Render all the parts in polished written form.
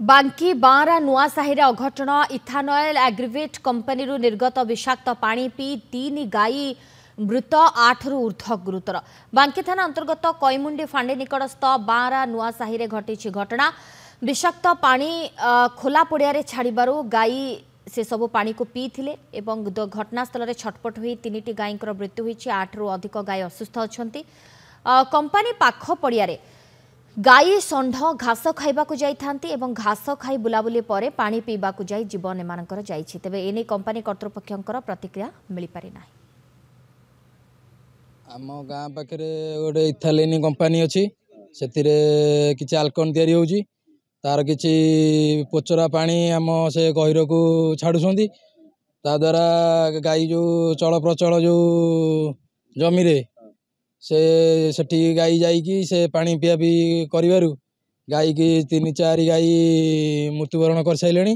बांकी बारा Nuasahi अघटन ethanol aggravate company निर्गत विषाक्त पानी पी 3 गाई मृत 8 रु ऊर्ध्व गुरुतर। बांकी थाना अंतर्गत कईमुंडी फांडी निकटस्थ बारा नुआसाही घटी घटना। विषाक्त पानी खोला पड़िया छाड़ू गाई से सबु पानी को पी थिले एवं घटनास्थल में छटपट हुई 3टी गाई मृत्यु हुई। 8 रु अधिक गाई असुस्थ अच्छा। कंपनी पाख पड़िया गाई षंढ घास खाइबाकू जाइथांती एवं घास खाई बुलाबुली परे पानी पीबाकू जाई जीवन एमानकर जाइछि। तेबे एने कंपनी कर्तृपक्षंकर प्रतिक्रिया मिली पारि नाही। आम गाँ पाखे गोटे इथालिन कंपनी अच्छी से किसी आल्कोहल तैयारी होउची तार किसी पोचरा पानी आम से गहिर को छाड़ुछंती ताद्वारा गाई जो चल प्रचल जो जमी रे सेठी गाई जाइकी से पानी पिया पी करिवारु गाई की 3-4 गाई मृत्युवरण कर साइलेनी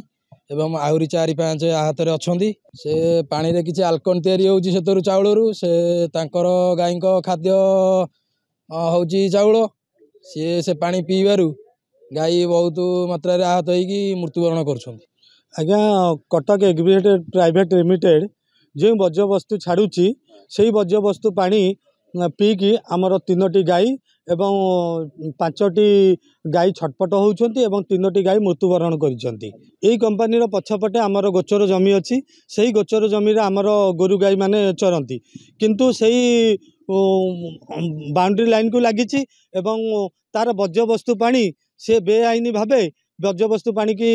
एवं आहुरी 4-5 आहत अच्छी। से पानी रे किसी आल्कोहल तैयारी होउची सेतरु चाउलरू से तांकर गाई खाद्य होउची चाउल से पानी पीबारु गाई बहुत मात्रा रे आहत होइकी मृत्युवरण करछंती। आज्ञा कटक एग्रीवेटेड प्राइवेट लिमिटेड जो वर्ज्य वस्तु छाड़ुची से वर्ज्य वस्तु पानी पीकी आमर 3टी गाई एवं 5टी गाई छटपट होउछंती एवं 3टी गाई मृत्युवरण करिसंती। एई कंपनीर पछपटे आमर गोचर जमी अच्छी से गोचर जमी आमर गोरु गाई माने चरंती किंतु सेई बाउंड्री लाइन को लागिची एवं तार वर्ज्य वस्तु पानी से बेआईनी भावे वर्ज्य वस्तु पानी की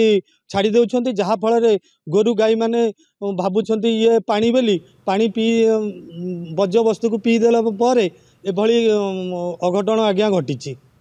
छाड़ी देउछंती जहा फल रे गोरु गाई माने भाबुछंती ये पानी बोली पानी पी वर्ज्य वस्तु को पी देला परे एभली अघटन आज्ञा घटिची।